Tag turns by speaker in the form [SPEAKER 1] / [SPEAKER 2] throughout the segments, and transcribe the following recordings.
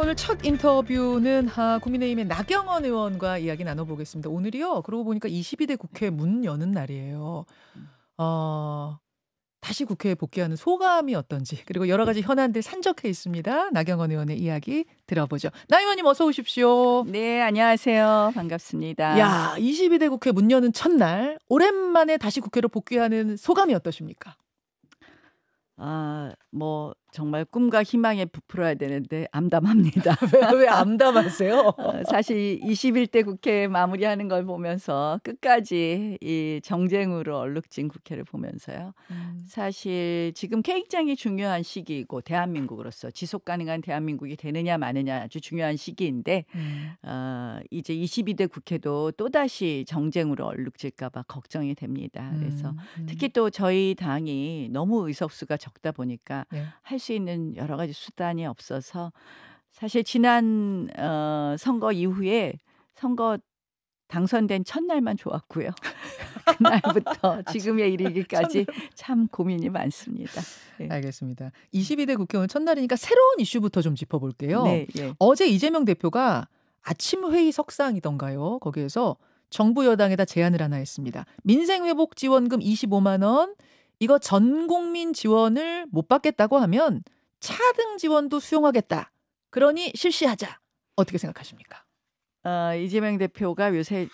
[SPEAKER 1] 오늘 첫 인터뷰는 국민의힘의 나경원 의원과 이야기 나눠보겠습니다. 오늘이요. 그러고 보니까 22대 국회 문 여는 날이에요. 어, 다시 국회에 복귀하는 소감이 어떤지 그리고 여러 가지 현안들 산적해 있습니다. 나경원 의원의 이야기 들어보죠. 나 의원님 어서 오십시오.
[SPEAKER 2] 네, 안녕하세요. 반갑습니다.
[SPEAKER 1] 야, 22대 국회 문 여는 첫날 오랜만에 다시 국회로 복귀하는 소감이 어떠십니까?
[SPEAKER 2] 뭐 정말 꿈과 희망에 부풀어야 되는데 암담합니다.
[SPEAKER 1] 왜 암담하세요?
[SPEAKER 2] 사실 21대 국회 마무리하는 걸 보면서 끝까지 이 정쟁으로 얼룩진 국회를 보면서요. 사실 지금 굉장히 중요한 시기이고 대한민국으로서 지속 가능한 대한민국이 되느냐 마느냐 아주 중요한 시기인데 이제 22대 국회도 또다시 정쟁으로 얼룩질까 봐 걱정이 됩니다. 그래서 특히 또 저희 당이 너무 의석수가 적다 보니까
[SPEAKER 1] 네.
[SPEAKER 2] 할 수 있는 여러 가지 수단이 없어서 사실 지난 선거 이후에 선거 당선된 첫날만 좋았고요. 그날부터 지금에 이르기까지 참 고민이 많습니다. 네.
[SPEAKER 1] 알겠습니다. 22대 국회의원 첫날이니까 새로운 이슈부터 좀 짚어볼게요.
[SPEAKER 2] 네, 예.
[SPEAKER 1] 어제 이재명 대표가 아침 회의 석상이던가요? 거기에서 정부 여당에다 제안을 하나 했습니다. 민생회복 지원금 25만 원 이거 전 국민 지원을 못 받겠다고 하면 차등 지원도 수용하겠다. 그러니 실시하자. 어떻게 생각하십니까?
[SPEAKER 2] 이재명 대표가 요새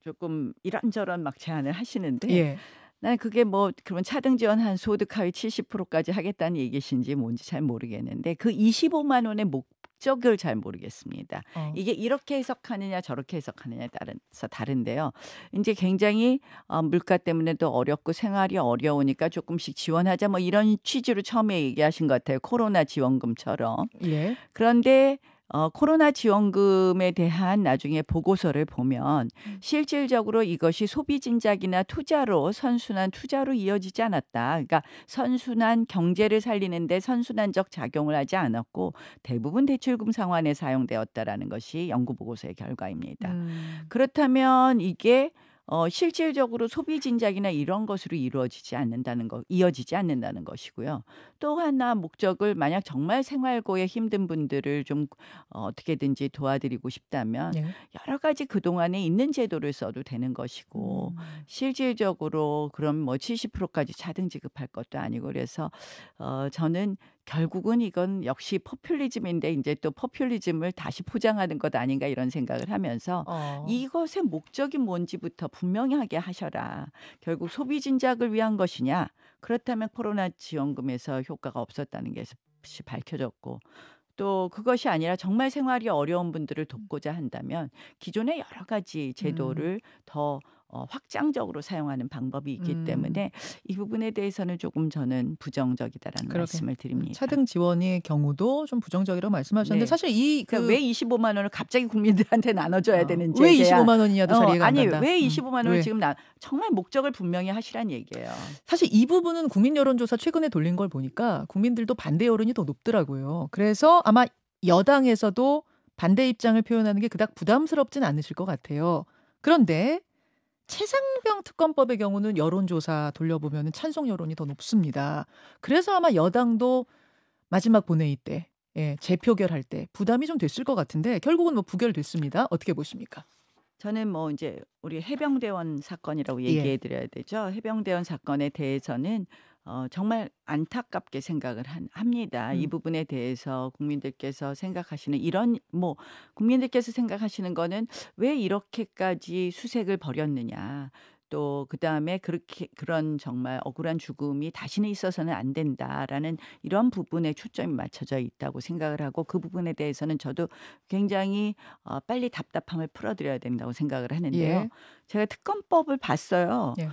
[SPEAKER 2] 조금 이런저런 막 제안을 하시는데
[SPEAKER 1] 예.
[SPEAKER 2] 난 그게 뭐 그러면 차등 지원 한 소득 하위 70%까지 하겠다는 얘기신지 뭔지 잘 모르겠는데 그 25만 원의 목적을 잘 모르겠습니다. 이게 이렇게 해석하느냐 저렇게 해석하느냐에 따라서 다른데요. 이제 굉장히 물가 때문에도 어렵고 생활이 어려우니까 조금씩 지원하자 뭐 이런 취지로 처음에 얘기하신 것 같아요. 코로나 지원금처럼.
[SPEAKER 1] 예.
[SPEAKER 2] 그런데 코로나 지원금에 대한 나중에 보고서를 보면 실질적으로 이것이 소비 진작이나 투자로 선순환 투자로 이어지지 않았다. 그러니까 선순환 경제를 살리는데 선순환적 작용을 하지 않았고 대부분 대출금 상환에 사용되었다라는 것이 연구 보고서의 결과입니다. 그렇다면 이게 실질적으로 소비 진작이나 이런 것으로 이어지지 않는다는 것이고요. 또 하나 목적을 만약 정말 생활고에 힘든 분들을 좀 어떻게든지 도와드리고 싶다면
[SPEAKER 1] 예.
[SPEAKER 2] 여러 가지 그동안에 있는 제도를 써도 되는 것이고 실질적으로 그럼 뭐 70%까지 차등 지급할 것도 아니고 그래서 저는 결국은 이건 역시 포퓰리즘인데 이제 또 포퓰리즘을 다시 포장하는 것 아닌가 이런 생각을 하면서 이것의 목적이 뭔지부터 분명하게 하셔라. 결국 소비 진작을 위한 것이냐? 그렇다면 코로나 지원금에서 효과가 없었다는 것이 밝혀졌고 또 그것이 아니라 정말 생활이 어려운 분들을 돕고자 한다면 기존의 여러 가지 제도를 더 확장적으로 사용하는 방법이 있기 때문에 이 부분에 대해서는 조금 저는 부정적이다라는
[SPEAKER 1] 그러게.
[SPEAKER 2] 말씀을 드립니다.
[SPEAKER 1] 차등 지원의 경우도 좀 부정적이라고 말씀하셨는데
[SPEAKER 2] 네.
[SPEAKER 1] 사실
[SPEAKER 2] 그러니까 왜 25만 원을 갑자기 국민들한테 나눠줘야 되는지
[SPEAKER 1] 왜 25만 원이냐도 잘 이해가 안
[SPEAKER 2] 아니
[SPEAKER 1] 간다.
[SPEAKER 2] 왜 25만 원을
[SPEAKER 1] 왜?
[SPEAKER 2] 지금 정말 목적을 분명히 하시란 얘기예요.
[SPEAKER 1] 사실 이 부분은 국민 여론조사 최근에 돌린 걸 보니까 국민들도 반대 여론이 더 높더라고요. 그래서 아마 여당에서도 반대 입장을 표현하는 게 그닥 부담스럽진 않으실 것 같아요. 그런데 최상병 특검법의 경우는 여론조사 돌려보면 찬성 여론이 더 높습니다. 그래서 아마 여당도 마지막 본회의 때 재표결할 때 부담이 좀 됐을 것 같은데 결국은 뭐 부결됐습니다. 어떻게 보십니까?
[SPEAKER 2] 저는 뭐 이제 우리 해병대원 사건이라고 얘기해 드려야 되죠. 해병대원 사건에 대해서는 정말 안타깝게 생각을 합니다. 이 부분에 대해서 국민들께서 생각하시는 국민들께서 생각하시는 거는 왜 이렇게까지 수색을 벌였느냐. 또 그다음에 그런 정말 억울한 죽음이 다시는 있어서는 안 된다라는 이런 부분에 초점이 맞춰져 있다고 생각을 하고 그 부분에 대해서는 저도 굉장히 빨리 답답함을 풀어드려야 된다고 생각을 하는데요.
[SPEAKER 1] 예.
[SPEAKER 2] 제가 특검법을 봤어요.
[SPEAKER 1] 예.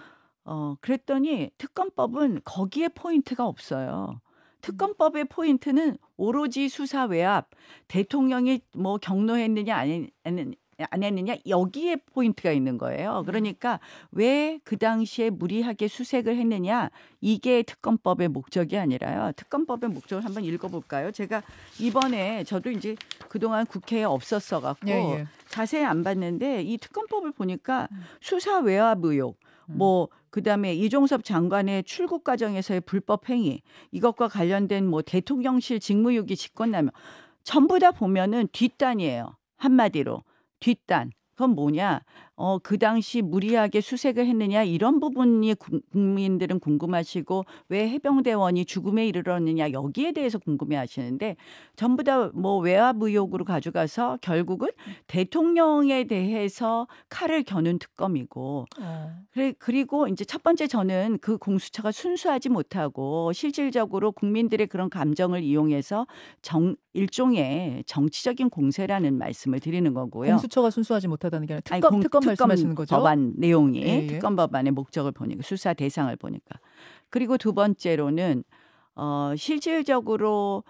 [SPEAKER 2] 그랬더니 특검법은 거기에 포인트가 없어요. 특검법의 포인트는 오로지 수사 외압, 대통령이 뭐 경로했느냐 안 했느냐 여기에 포인트가 있는 거예요. 그러니까 왜 그 당시에 무리하게 수색을 했느냐 이게 특검법의 목적이 아니라요. 특검법의 목적을 한번 읽어볼까요? 제가 이번에 저도 이제 그동안 국회에 없었어 갖고 자세히 안 봤는데 이 특검법을 보니까 수사 외압 의혹 뭐 그다음에 이종섭 장관의 출국 과정에서의 불법 행위 이것과 관련된 뭐 대통령실 직무유기 직권남용 전부 다 보면은 뒷단이에요. 한마디로 뒷단. 그건 뭐냐? 그 당시 무리하게 수색을 했느냐 이런 부분이 국민들은 궁금하시고 왜 해병대원이 죽음에 이르렀느냐 여기에 대해서 궁금해하시는데 전부 다 뭐 외압 의혹으로 가져가서 결국은 대통령에 대해서 칼을 겨눈 특검이고 그리고 이제 첫 번째 저는 그 공수처가 순수하지 못하고 실질적으로 국민들의 그런 감정을 이용해서 일종의 정치적인 공세라는 말씀을 드리는 거고요.
[SPEAKER 1] 공수처가 순수하지 못하다는 게 아니라
[SPEAKER 2] 아니,
[SPEAKER 1] 특검 말씀하시는 거죠?
[SPEAKER 2] 법안 내용이
[SPEAKER 1] 예, 예.
[SPEAKER 2] 특검 법안의 목적을 보니까 수사 대상을 보니까 그리고 두 번째로는 실질적으로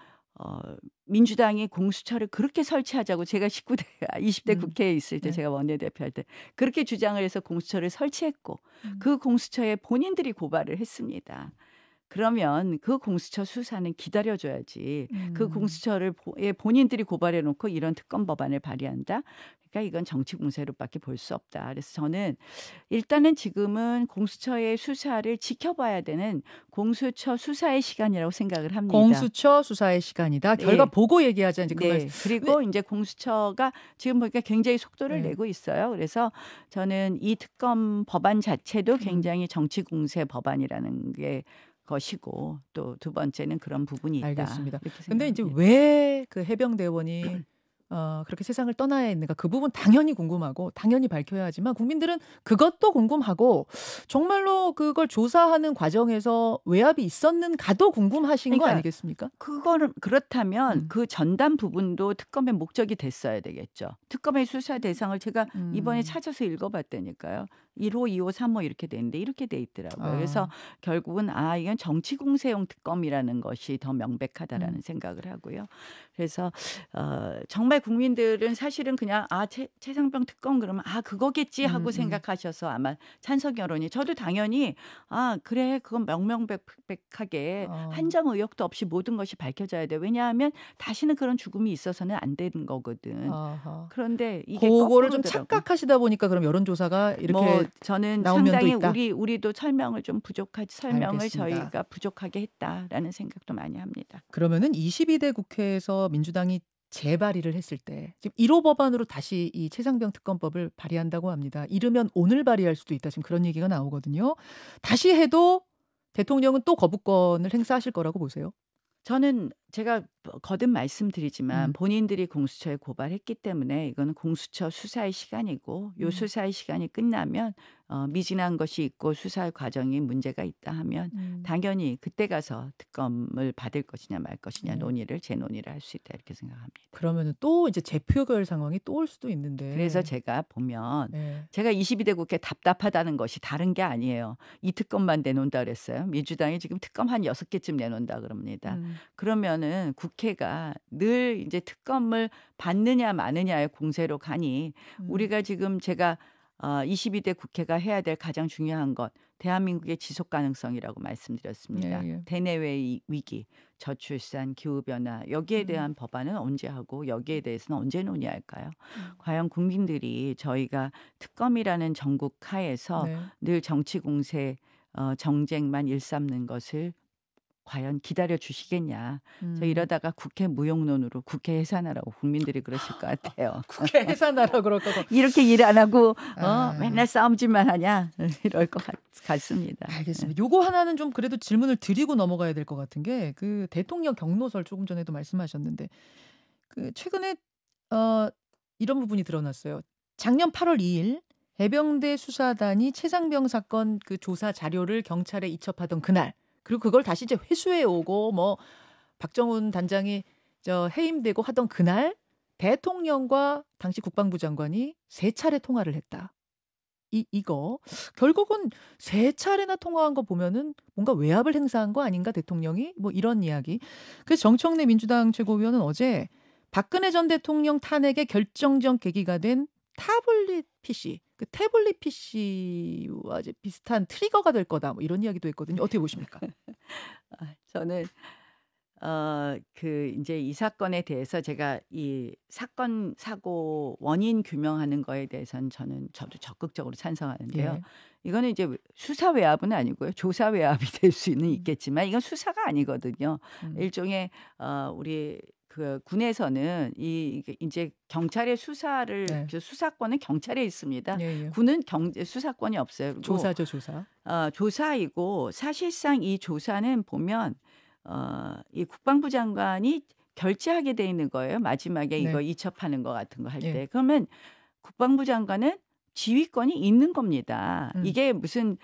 [SPEAKER 2] 민주당이 공수처를 그렇게 설치하자고 제가 20대 국회에 있을 때
[SPEAKER 1] 네.
[SPEAKER 2] 제가 원내대표 할 때 그렇게 주장을 해서 공수처를 설치했고 그 공수처에 본인들이 고발을 했습니다. 그러면 그 공수처 수사는 기다려줘야지. 그 공수처를 본인들이 고발해놓고 이런 특검 법안을 발의한다. 그러니까 이건 정치 공세로밖에 볼 수 없다. 그래서 저는 일단은 지금은 공수처의 수사를 지켜봐야 되는 공수처 수사의 시간이라고 생각을 합니다.
[SPEAKER 1] 공수처 수사의 시간이다.
[SPEAKER 2] 네.
[SPEAKER 1] 결과 보고 얘기하자 이제 그
[SPEAKER 2] 네.
[SPEAKER 1] 말씀.
[SPEAKER 2] 그리고 이제 공수처가 지금 보니까 굉장히 속도를
[SPEAKER 1] 네.
[SPEAKER 2] 내고 있어요. 그래서 저는 이 특검 법안 자체도 굉장히 정치 공세 법안이라는 게 것이고 또 두 번째는 그런 부분이 있다.
[SPEAKER 1] 알겠습니다.
[SPEAKER 2] 이렇게
[SPEAKER 1] 근데 이제
[SPEAKER 2] 생각합니다.
[SPEAKER 1] 왜 그 해병대원이 그렇게 세상을 떠나야 했는가 그 부분 당연히 궁금하고 당연히 밝혀야 하지만 국민들은 그것도 궁금하고 정말로 그걸 조사하는 과정에서 외압이 있었는가도 궁금하신 거
[SPEAKER 2] 그러니까
[SPEAKER 1] 아니겠습니까?
[SPEAKER 2] 그거는 그렇다면 그 전담 부분도 특검의 목적이 됐어야 되겠죠. 특검의 수사 대상을 제가 이번에 찾아서 읽어봤다니까요. 1호, 2호, 3호 이렇게 돼 있는데 이렇게 돼 있더라고요. 그래서 결국은 이건 정치 공세용 특검이라는 것이 더 명백하다라는 생각을 하고요. 그래서 정말 국민들은 사실은 그냥 최상병 특검 그러면 그거겠지 하고 생각하셔서 아마 찬성 여론이 저도 당연히 그래 그건 명명백백하게 한 점 의혹도 없이 모든 것이 밝혀져야 돼. 왜냐하면 다시는 그런 죽음이 있어서는 안 되는 거거든.
[SPEAKER 1] 아하.
[SPEAKER 2] 그런데 이게
[SPEAKER 1] 그거를 좀
[SPEAKER 2] 거꾸로더라고요.
[SPEAKER 1] 착각하시다 보니까 그럼 여론조사가 이렇게
[SPEAKER 2] 저는
[SPEAKER 1] 나온 면도
[SPEAKER 2] 상당히
[SPEAKER 1] 있다.
[SPEAKER 2] 우리도 설명을
[SPEAKER 1] 알겠습니다.
[SPEAKER 2] 저희가 부족하게 했다라는 생각도 많이 합니다.
[SPEAKER 1] 그러면은 22대 국회에서 민주당이 재발의를 했을 때 지금 1호 법안으로 다시 이 최상병 특검법을 발의한다고 합니다. 이르면 오늘 발의할 수도 있다. 지금 그런 얘기가 나오거든요. 다시 해도 대통령은 또 거부권을 행사하실 거라고 보세요?
[SPEAKER 2] 저는 제가 거듭 말씀드리지만 본인들이 공수처에 고발했기 때문에 이거는 공수처 수사의 시간이고 이 수사의 시간이 끝나면 미진한 것이 있고 수사 과정이 문제가 있다 하면 당연히 그때 가서 특검을 받을 것이냐 말 것이냐 재논의를 할 수 있다 이렇게 생각합니다.
[SPEAKER 1] 그러면은 또 이제 재표결 상황이 또 올 수도 있는데.
[SPEAKER 2] 그래서 제가 보면 제가 22대 국회 답답하다는 것이 다른 게 아니에요. 이 특검만 내놓는다 그랬어요. 민주당이 지금 특검 한 6개쯤 내놓는다 그럽니다. 그러면은 국회가 늘 이제 특검을 받느냐 마느냐의 공세로 가니 우리가 지금 제가 22대 국회가 해야 될 가장 중요한 것 대한민국의 지속 가능성이라고 말씀드렸습니다. 대내외 위기, 저출산, 기후변화 여기에 대한 법안은 언제 하고 여기에 대해서는 언제 논의할까요? 과연 국민들이 저희가 특검이라는 전국 하에서 늘 정치 공세 정쟁만 일삼는 것을 과연 기다려 주시겠냐. 저 이러다가 국회 무용론으로 국회 해산하라고 국민들이 그러실 것 같아요.
[SPEAKER 1] 국회 해산하라고 그럴 거고.
[SPEAKER 2] 이렇게 일 안 하고 맨날 싸움질만 하냐 이럴 것 같습니다.
[SPEAKER 1] 알겠습니다. 요거 하나는 좀 그래도 질문을 드리고 넘어가야 될 것 같은 게 그 대통령 경로설 조금 전에도 말씀하셨는데 그 최근에 이런 부분이 드러났어요. 작년 8월 2일 해병대 수사단이 최상병 사건 그 조사 자료를 경찰에 이첩하던 그날 그리고 그걸 다시 이제 회수해 오고 뭐 박정훈 단장이 해임되고 하던 그날 대통령과 당시 국방부 장관이 3차례 통화를 했다. 이거 결국은 3차례나 통화한 거 보면은 뭔가 외압을 행사한 거 아닌가 대통령이 뭐 이런 이야기. 그래서 정청래 민주당 최고위원은 어제 박근혜 전 대통령 탄핵의 결정적 계기가 된 타블릿 PC, 그 태블릿 PC와 이제 비슷한 트리거가 될 거다. 뭐 이런 이야기도 했거든요. 어떻게 보십니까?
[SPEAKER 2] 저는 이제 이 사건에 대해서 제가 이 사건 사고 원인 규명하는 거에 대해서는 저도 적극적으로 찬성하는데요. 이거는 이제 수사 외압은 아니고요. 조사 외압이 될 수는 있겠지만 이건 수사가 아니거든요. 일종의 우리 그 군에서는 이게 인제 경찰의 수사를
[SPEAKER 1] 네.
[SPEAKER 2] 그 수사권은 경찰에 있습니다.
[SPEAKER 1] 예예.
[SPEAKER 2] 군은 수사권이 없어요. 그리고
[SPEAKER 1] 조사죠, 조사.
[SPEAKER 2] 조사이고 사실상 이 조사는 보면 이 국방부 장관이 결재하게 돼 있는 거예요. 마지막에 이거
[SPEAKER 1] 네.
[SPEAKER 2] 이첩하는 거 같은 거 할
[SPEAKER 1] 예.
[SPEAKER 2] 때. 그러면 국방부 장관은 지휘권이 있는 겁니다.
[SPEAKER 1] 음.
[SPEAKER 2] 이게 무슨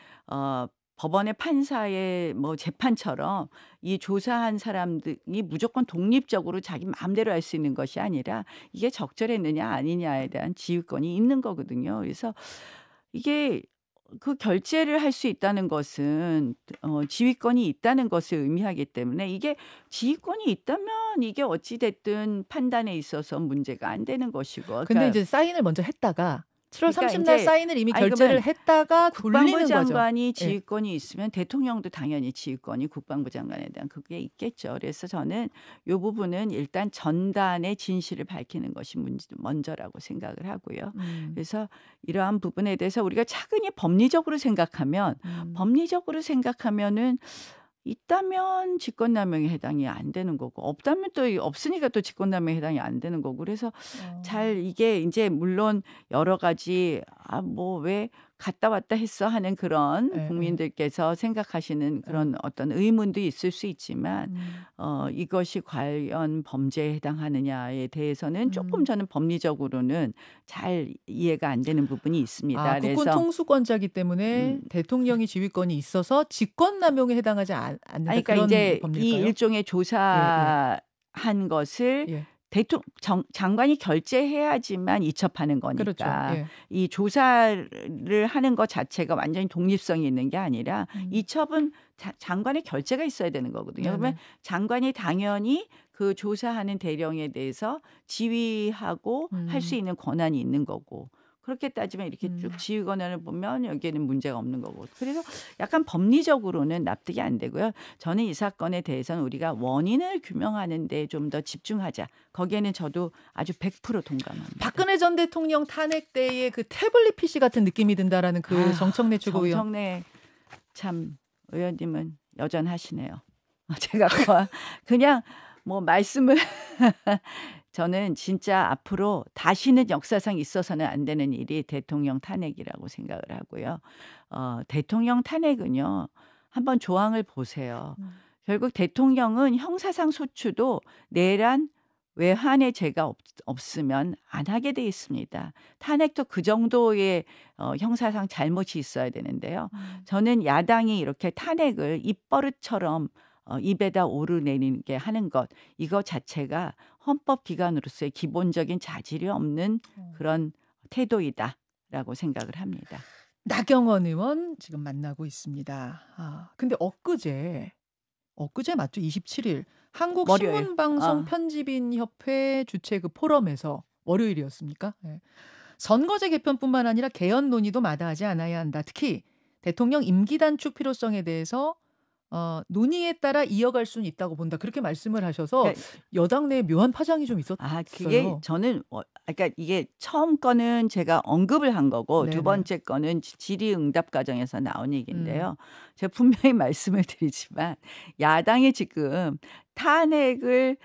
[SPEAKER 2] 법원의 판사의 뭐 재판처럼 이 조사한 사람들이 무조건 독립적으로 자기 마음대로 할 수 있는 것이 아니라 이게 적절했느냐 아니냐에 대한 지휘권이 있는 거거든요. 그래서 이게 그 결재를 할 수 있다는 것은 지휘권이 있다는 것을 의미하기 때문에 이게 지휘권이 있다면 이게 어찌 됐든 판단에 있어서 문제가 안 되는 것이고
[SPEAKER 1] 근데
[SPEAKER 2] 그러니까
[SPEAKER 1] 이제 사인을 먼저 했다가 7월
[SPEAKER 2] 그러니까
[SPEAKER 1] 30날
[SPEAKER 2] 인제
[SPEAKER 1] 사인을 이미
[SPEAKER 2] 아니
[SPEAKER 1] 결재를
[SPEAKER 2] 그러면
[SPEAKER 1] 했다가
[SPEAKER 2] 국방부
[SPEAKER 1] 돌리는 거죠.
[SPEAKER 2] 장관이
[SPEAKER 1] 예.
[SPEAKER 2] 지휘권이 있으면 대통령도 당연히 지휘권이 국방부 장관에 대한 그게 있겠죠. 그래서 저는 요 부분은 일단 전단의 진실을 밝히는 것이 먼저라고 생각을 하고요. 그래서 이러한 부분에 대해서 우리가 차근히 법리적으로 생각하면은 있다면 직권남용에 해당이 안 되는 거고 없다면 또 없으니까 또 직권남용에 해당이 안 되는 거고 그래서 잘 이게 인제 물론 여러 가지 뭐 왜 갔다 왔다 했어 하는 그런
[SPEAKER 1] 예예.
[SPEAKER 2] 국민들께서 생각하시는 그런 어떤 의문도 있을 수 있지만 이것이 과연 범죄에 해당하느냐에 대해서는 조금 저는 법리적으로는 잘 이해가 안 되는 부분이 있습니다.
[SPEAKER 1] 국군
[SPEAKER 2] 그래서
[SPEAKER 1] 통수권자이기 때문에 대통령이 지휘권이 있어서 직권남용에 해당하지 않는다
[SPEAKER 2] 그러니까
[SPEAKER 1] 그런
[SPEAKER 2] 인제 이
[SPEAKER 1] 법리일까요?
[SPEAKER 2] 일종의
[SPEAKER 1] 예예.
[SPEAKER 2] 조사한 것을
[SPEAKER 1] 예.
[SPEAKER 2] 장관이 결재해야지만 이첩하는
[SPEAKER 1] 그렇죠.
[SPEAKER 2] 거니까
[SPEAKER 1] 예.
[SPEAKER 2] 이 조사를 하는 것 자체가 완전히 독립성이 있는 게 아니라 이첩은 장관의 결재가 있어야 되는 거거든요. 그러면
[SPEAKER 1] 네네.
[SPEAKER 2] 장관이 당연히 그 조사하는 대령에 대해서 지휘하고 할 수 있는 권한이 있는 거고 그렇게 따지면 이렇게 쭉 지휘 권한을 보면 여기에는 문제가 없는 거고. 그래서 약간 법리적으로는 납득이 안 되고요. 저는 이 사건에 대해서는 우리가 원인을 규명하는 데 좀 더 집중하자. 거기에는 저도 아주 100% 동감합니다.
[SPEAKER 1] 박근혜 전 대통령 탄핵 때의 그 태블릿 PC 같은 느낌이 든다라는 그 정청래 최고위원.
[SPEAKER 2] 정청래 참 의원님은 여전하시네요. 제가 그냥 뭐 말씀을 저는 진짜 앞으로 다시는 역사상 있어서는 안 되는 일이 대통령 탄핵이라고 생각을 하고요. 대통령 탄핵은요. 한번 조항을 보세요. 결국 대통령은 형사상 소추도 내란 외환의 죄가 없으면 안 하게 돼 있습니다. 탄핵도 그 정도의 형사상 잘못이 있어야 되는데요. 저는 야당이 이렇게 탄핵을 입버릇처럼 입에다 오르내리게 하는 것 이거 자체가 헌법 기관으로서의 기본적인 자질이 없는 그런 태도이다라고 생각을 합니다.
[SPEAKER 1] 나경원 의원 지금 만나고 있습니다. 근데 엊그제 맞죠? 27일
[SPEAKER 2] 월요일.
[SPEAKER 1] 한국신문방송 편집인협회 주최 그 포럼에서 월요일이었습니까? 예. 선거제 개편뿐만 아니라 개헌 논의도 마다하지 않아야 한다. 특히 대통령 임기 단축 필요성에 대해서 논의에 따라 이어갈 수는 있다고 본다. 그렇게 말씀을 하셔서
[SPEAKER 2] 그러니까
[SPEAKER 1] 여당 내에 묘한 파장이 좀 있었어요.
[SPEAKER 2] 그게 저는 그러니까 이게 처음 거는 제가 언급을 한 거고
[SPEAKER 1] 네네.
[SPEAKER 2] 두 번째 거는 질의응답 과정에서 나온 얘기인데요. 제가 분명히 말씀을 드리지만 야당이 지금 탄핵을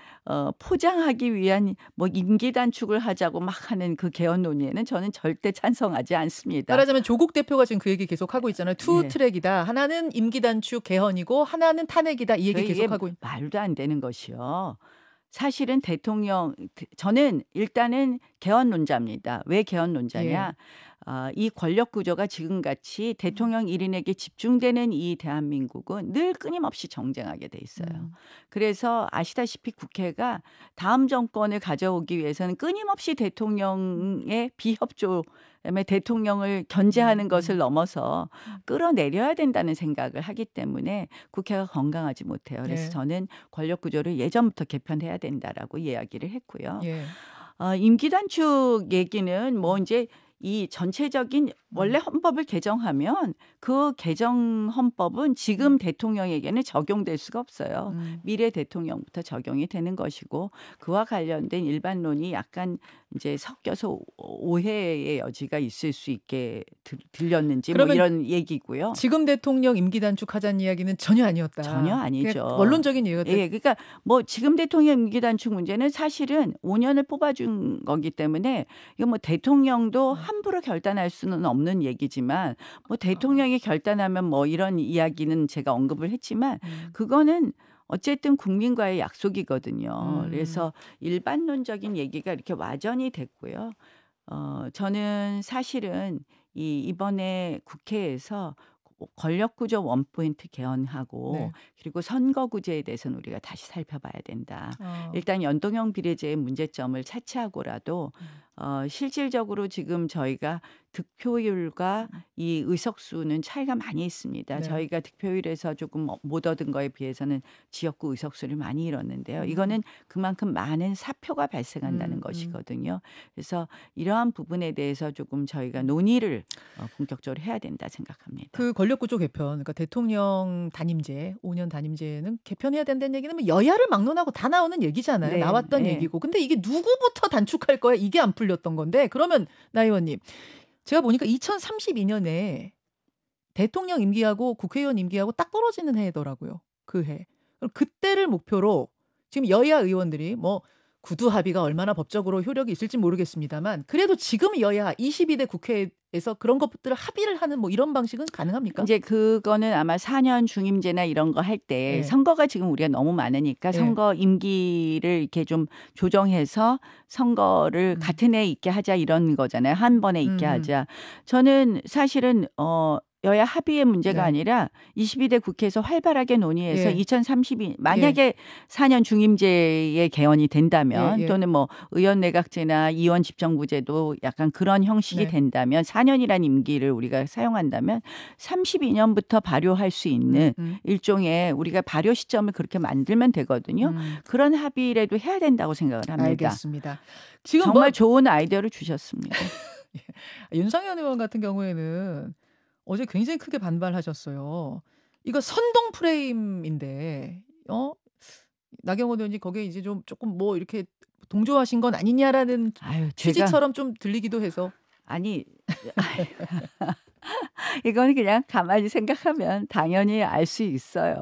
[SPEAKER 2] 포장하기 위한 뭐 임기 단축을 하자고 막 하는 그 개헌 논의에는 저는 절대 찬성하지 않습니다.
[SPEAKER 1] 말하자면 조국 대표가 지금 그 얘기 계속 하고 있잖아요. 투
[SPEAKER 2] 네.
[SPEAKER 1] 트랙이다. 하나는 임기 단축 개헌이고 하나는 탄핵이다. 이 얘기
[SPEAKER 2] 이게
[SPEAKER 1] 계속 하고
[SPEAKER 2] 말도 안 되는 것이요. 사실은 저는 일단은 개헌론자입니다. 왜 개헌론자냐? 이 권력 구조가 지금같이 대통령 1인에게 집중되는 이 대한민국은 늘 끊임없이 정쟁하게 돼 있어요. 그래서 아시다시피 국회가 다음 정권을 가져오기 위해서는 끊임없이 대통령의 비협조 그다음에 대통령을 견제하는 것을 넘어서 끌어내려야 된다는 생각을 하기 때문에 국회가 건강하지 못해요. 그래서
[SPEAKER 1] 예.
[SPEAKER 2] 저는 권력 구조를 예전부터 개편해야 된다라고 이야기를 했고요.
[SPEAKER 1] 예.
[SPEAKER 2] 임기 단축 얘기는 뭐 이제 이 전체적인 원래 헌법을 개정하면 그 개정 헌법은 지금 대통령에게는 적용될 수가 없어요. 미래 대통령부터 적용이 되는 것이고 그와 관련된 일반론이 약간 이제 섞여서 오해의 여지가 있을 수 있게 들렸는지 뭐
[SPEAKER 1] 그러면
[SPEAKER 2] 이런 얘기고요.
[SPEAKER 1] 지금 대통령 임기 단축하자는 이야기는 전혀 아니었다.
[SPEAKER 2] 전혀 아니죠.
[SPEAKER 1] 그냥 원론적인 이해가
[SPEAKER 2] 예, 그러니까 뭐 지금 대통령 임기 단축 문제는 사실은 5년을 뽑아준 거기 때문에 이거 뭐 대통령도 함부로 결단할 수는 없는 얘기지만 뭐 대통령이 결단하면 뭐 이런 이야기는 제가 언급을 했지만 그거는 어쨌든 국민과의 약속이거든요. 그래서 일반론적인 얘기가 이렇게 와전이 됐고요. 저는 사실은 이번에 국회에서 권력구조 원포인트 개헌하고
[SPEAKER 1] 네.
[SPEAKER 2] 그리고 선거구제에 대해서는 우리가 다시 살펴봐야 된다.
[SPEAKER 1] 아,
[SPEAKER 2] 일단 연동형 비례제의 문제점을 차치하고라도 실질적으로 지금 저희가 득표율과 이 의석수는 차이가 많이 있습니다.
[SPEAKER 1] 네.
[SPEAKER 2] 저희가 득표율에서 조금 못 얻은 거에 비해서는 지역구 의석수를 많이 잃었는데요. 이거는 그만큼 많은 사표가 발생한다는 것이거든요. 그래서 이러한 부분에 대해서 조금 저희가 논의를 본격적으로 해야 된다 생각합니다.
[SPEAKER 1] 그 권력구조 개편, 그러니까 대통령 단임제, 5년 단임제는 개편해야 된다는 얘기는 뭐 여야를 막론하고 다 나오는 얘기잖아요.
[SPEAKER 2] 네,
[SPEAKER 1] 나왔던
[SPEAKER 2] 네.
[SPEAKER 1] 얘기고. 근데 이게 누구부터 단축할 거야? 이게 안 풀렸던 건데. 그러면 나 의원님, 제가 보니까 2032년에 대통령 임기하고 국회의원 임기하고 딱 떨어지는 해더라고요. 그 해. 그럼 그때를 목표로 지금 여야 의원들이 뭐 구두 합의가 얼마나 법적으로 효력이 있을지 모르겠습니다만 그래도 지금 여야 22대 국회에서 그런 것들을 합의를 하는 뭐 이런 방식은 가능합니까?
[SPEAKER 2] 이제 그거는 아마 4년 중임제나 이런 거 할 때
[SPEAKER 1] 네.
[SPEAKER 2] 선거가 지금 우리가 너무 많으니까
[SPEAKER 1] 네.
[SPEAKER 2] 선거 임기를 이렇게 좀 조정해서 선거를 같은 해에 있게 하자 이런 거잖아요. 한 번에 있게 하자. 저는 사실은 여야 합의의 문제가
[SPEAKER 1] 네.
[SPEAKER 2] 아니라 22대 국회에서 활발하게 논의해서
[SPEAKER 1] 예.
[SPEAKER 2] 2032 만약에 4년 중임제의 개헌이 된다면
[SPEAKER 1] 예, 예.
[SPEAKER 2] 또는 뭐 의원 내각제나 이원 집정부제도 약간 그런 형식이
[SPEAKER 1] 네.
[SPEAKER 2] 된다면 4년이란 임기를 우리가 사용한다면 32년부터 발효할 수 있는 일종의 우리가 발효 시점을 그렇게 만들면 되거든요. 그런 합의라도 해야 된다고 생각을 합니다.
[SPEAKER 1] 알겠습니다. 지금
[SPEAKER 2] 정말 좋은 아이디어를 주셨습니다.
[SPEAKER 1] 윤상현 의원 같은 경우에는 어제 굉장히 크게 반발하셨어요. 이거 선동 프레임인데, 나경원 의원이 거기에 이제 좀 조금 뭐 이렇게 동조하신 건 아니냐라는
[SPEAKER 2] 아유,
[SPEAKER 1] 취지처럼 좀 들리기도 해서.
[SPEAKER 2] 아니, 이건 그냥 가만히 생각하면 당연히 알 수 있어요.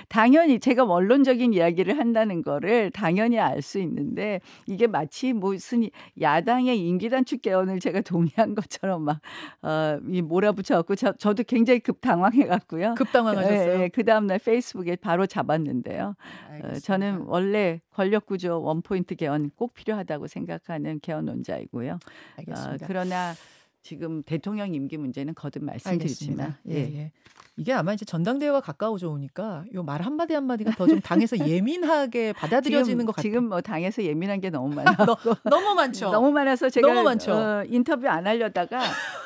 [SPEAKER 2] 당연히 제가 원론적인 이야기를 한다는 거를 당연히 알 수 있는데 이게 마치 무슨 야당의 임기단축 개헌을 제가 동의한 것처럼 막 몰아붙여갖고 저도 굉장히 당황해갖고요.
[SPEAKER 1] 급당황하셨어요?
[SPEAKER 2] 그 다음날 페이스북에 바로 잡았는데요.
[SPEAKER 1] 알겠습니다.
[SPEAKER 2] 저는 원래 권력구조 원포인트 개헌 꼭 필요하다고 생각하는 개헌론자이고요.
[SPEAKER 1] 알겠습니다.
[SPEAKER 2] 그러나 지금 대통령 임기 문제는 거듭 말씀드리지만
[SPEAKER 1] 예. 이게 아마 이제 전당대회와 가까워져 오니까 요 말 한마디 한마디가 더 좀 당에서 예민하게 받아들여지는 것 같아요.
[SPEAKER 2] 지금 뭐 당에서 예민한 게 너무 많아.
[SPEAKER 1] 너무 많죠.
[SPEAKER 2] 너무 많아서 제가
[SPEAKER 1] 너무 많죠.
[SPEAKER 2] 인터뷰 안 하려다가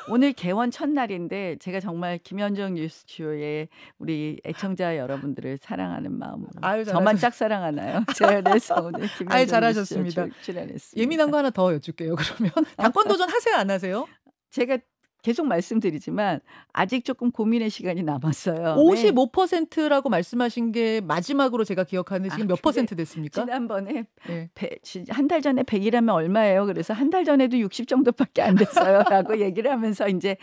[SPEAKER 2] 오늘 개원 첫날인데 제가 정말 김현정 뉴스쇼의 우리 애청자 여러분들을 사랑하는 마음으로
[SPEAKER 1] 아유,
[SPEAKER 2] 저만 짝사랑하나요? 그래서 오늘 김현정
[SPEAKER 1] 잘하셨습니다.
[SPEAKER 2] 뉴스쇼 출연했습니다.
[SPEAKER 1] 예민한 거 하나 더 여쭐게요. 그러면 당권 도전 하세요, 안 하세요?
[SPEAKER 2] 제가 계속 말씀드리지만 아직 조금 고민의 시간이 남았어요.
[SPEAKER 1] 55%라고 말씀하신 게 마지막으로 제가 기억하는데 지금 몇 퍼센트 됐습니까?
[SPEAKER 2] 지난번에
[SPEAKER 1] 네.
[SPEAKER 2] 한 달 전에 100이라면 얼마예요? 그래서 한 달 전에도 60 정도밖에 안 됐어요라고 얘기를 하면서 이제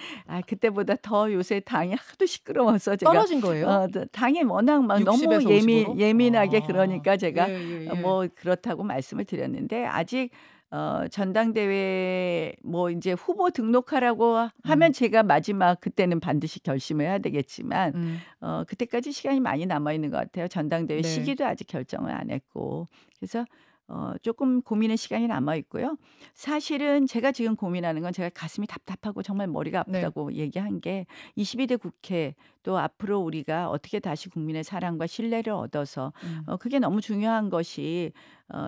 [SPEAKER 2] 그때보다 더 요새 당이 하도 시끄러워서 제가
[SPEAKER 1] 떨어진 거예요?
[SPEAKER 2] 당이 워낙 막 너무
[SPEAKER 1] 60에서 50으로?
[SPEAKER 2] 예민하게 그러니까 제가 뭐
[SPEAKER 1] 예.
[SPEAKER 2] 그렇다고 말씀을 드렸는데 아직 전당대회 뭐 이제 후보 등록하라고 하면 제가 마지막 그때는 반드시 결심을 해야 되겠지만 그때까지 시간이 많이 남아 있는 것 같아요. 전당대회
[SPEAKER 1] 네.
[SPEAKER 2] 시기도 아직 결정을 안 했고 그래서 조금 고민의 시간이 남아 있고요. 사실은 제가 지금 고민하는 건 제가 가슴이 답답하고 정말 머리가 아프다고 얘기한 게 22대 국회 또 앞으로 우리가 어떻게 다시 국민의 사랑과 신뢰를 얻어서 그게 너무 중요한 것이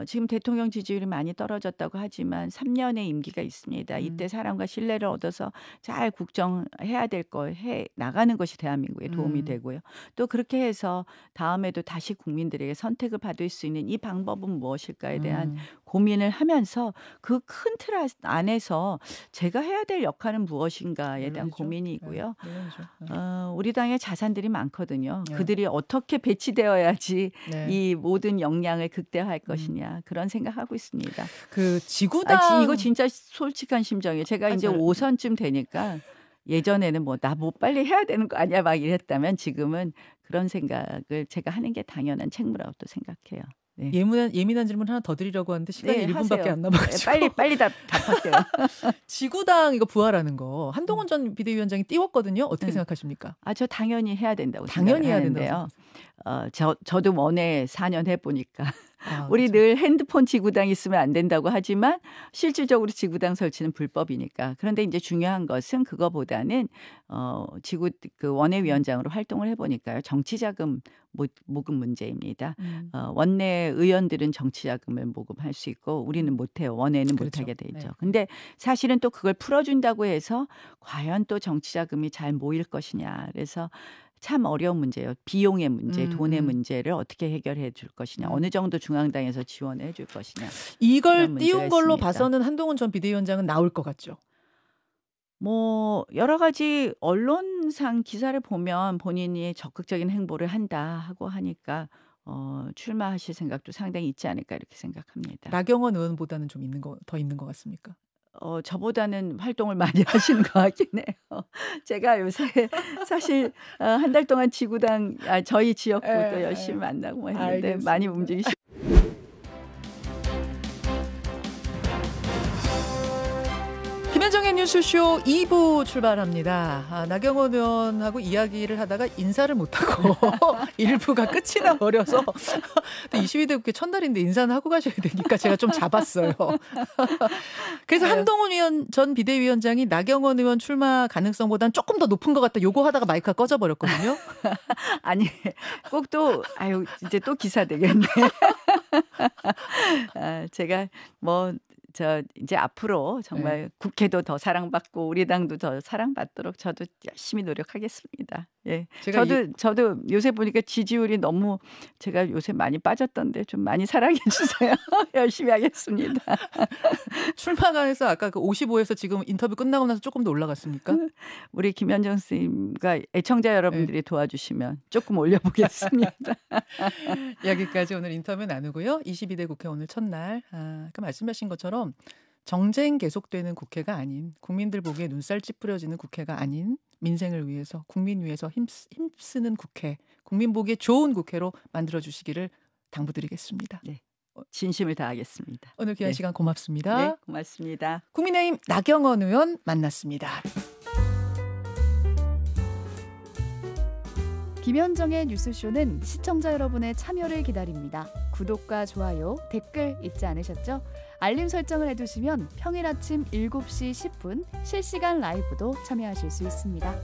[SPEAKER 2] 지금 대통령 지지율이 많이 떨어졌다고 하지만 3년의 임기가 있습니다. 이때 사람과 신뢰를 얻어서 잘 국정해야 될 거 해 나가는 것이 대한민국에 도움이 되고요. 또 그렇게 해서 다음에도 다시 국민들에게 선택을 받을 수 있는 이 방법은 무엇일까에 대한 고민을 하면서 그 큰 틀 안에서 제가 해야 될 역할은 무엇인가에 대한
[SPEAKER 1] 물론이죠.
[SPEAKER 2] 고민이고요.
[SPEAKER 1] 네, 물론이죠.
[SPEAKER 2] 우리 당에 자산들이 많거든요.
[SPEAKER 1] 네.
[SPEAKER 2] 그들이 어떻게 배치되어야지
[SPEAKER 1] 네.
[SPEAKER 2] 이 모든 역량을 극대화할 것이냐 그런 생각하고 있습니다.
[SPEAKER 1] 그 지구당
[SPEAKER 2] 이거 진짜 솔직한 심정이에요. 제가 이제
[SPEAKER 1] 맞아요.
[SPEAKER 2] 5선쯤 되니까 예전에는 뭐 나 뭐 빨리 해야 되는 거 아니야 막 이랬다면 지금은 그런 생각을 제가 하는 게 당연한 책무라고 또 생각해요. 네.
[SPEAKER 1] 예민한 질문 하나 더 드리려고 하는데 시간이
[SPEAKER 2] 네,
[SPEAKER 1] 1분밖에
[SPEAKER 2] 하세요.
[SPEAKER 1] 안 남아가지고
[SPEAKER 2] 빨리 답할게요.
[SPEAKER 1] 지구당 이거 부활하는 거 한동훈 전 비대위원장이 띄웠거든요. 어떻게 생각하십니까?
[SPEAKER 2] 저 당연히 해야 된다고
[SPEAKER 1] 당연히 해야
[SPEAKER 2] 생각하는데요. 저도 원외 4년 해보니까
[SPEAKER 1] 아,
[SPEAKER 2] 우리
[SPEAKER 1] 그렇죠.
[SPEAKER 2] 늘 핸드폰 지구당 있으면 안 된다고 하지만 실질적으로 지구당 설치는 불법이니까. 그런데 이제 중요한 것은 그거보다는 그 원외위원장으로 활동을 해보니까요. 정치자금 모금 문제입니다. 원내 의원들은 정치자금을 모금할 수 있고 우리는 못해요. 원외는
[SPEAKER 1] 그렇죠.
[SPEAKER 2] 못하게 돼 있죠.
[SPEAKER 1] 네.
[SPEAKER 2] 근데 사실은 또 그걸 풀어준다고 해서 과연 또 정치자금이 잘 모일 것이냐. 그래서 참 어려운 문제예요. 비용의 문제, 돈의 문제를 어떻게 해결해 줄 것이냐. 어느 정도 중앙당에서 지원을 해줄 것이냐.
[SPEAKER 1] 이걸
[SPEAKER 2] 그런 문제가
[SPEAKER 1] 띄운 걸로
[SPEAKER 2] 있습니다.
[SPEAKER 1] 봐서는 한동훈 전 비대위원장은 나올 것 같죠.
[SPEAKER 2] 뭐 여러 가지 언론상 기사를 보면 본인이 적극적인 행보를 한다 하고 하니까 출마하실 생각도 상당히 있지 않을까 이렇게 생각합니다.
[SPEAKER 1] 나경원 의원보다는 좀 더 있는 것 같습니까?
[SPEAKER 2] 저보다는 활동을 많이 하시는 것 같긴 해요. 제가 요새 사실 한 달 동안 지구당 저희 지역구도 열심히 만나고 했는데
[SPEAKER 1] 알겠습니다.
[SPEAKER 2] 많이 움직이시고
[SPEAKER 1] 김현정의 뉴스쇼 2부 출발합니다. 나경원 의원하고 이야기를 하다가 인사를 못하고 1부가 끝이 나버려서 또 22대 국회 첫날인데 인사는 하고 가셔야 되니까 제가 좀 잡았어요. 그래서 한동훈 전 비대위원장이 나경원 의원 출마 가능성보다는 조금 더 높은 것 같다. 요거 하다가 마이크가 꺼져버렸거든요.
[SPEAKER 2] 아니 꼭 또 이제 또 기사 되겠네. 제가 이제 앞으로 정말 국회도 더 사랑받고 우리 당도 더 사랑받도록 저도 열심히 노력하겠습니다. 예. 저도 요새 보니까 지지율이 너무 제가 요새 많이 빠졌던데 좀 많이 사랑해 주세요. 열심히 하겠습니다.
[SPEAKER 1] 출마가 해서 아까 그 55에서 지금 인터뷰 끝나고 나서 조금 더 올라갔습니까?
[SPEAKER 2] 우리 김현정 선생님과 애청자 여러분들이 도와주시면 조금 올려보겠습니다.
[SPEAKER 1] 여기까지 오늘 인터뷰 나누고요. 22대 국회 오늘 첫날 아까 말씀하신 것처럼 정쟁 계속되는 국회가 아닌 국민들 보기에 눈살 찌푸려지는 국회가 아닌 민생을 위해서 국민 위해서 힘쓰는 국회 국민 보기에 좋은 국회로 만들어주시기를 당부드리겠습니다.
[SPEAKER 2] 네, 진심을 다하겠습니다.
[SPEAKER 1] 오늘 귀한 시간 고맙습니다.
[SPEAKER 2] 네, 고맙습니다.
[SPEAKER 1] 국민의힘 나경원 의원 만났습니다.
[SPEAKER 3] 김현정의 뉴스쇼는 시청자 여러분의 참여를 기다립니다. 구독과 좋아요, 댓글 잊지 않으셨죠? 알림 설정을 해두시면 평일 아침 7시 10분 실시간 라이브도 참여하실 수 있습니다.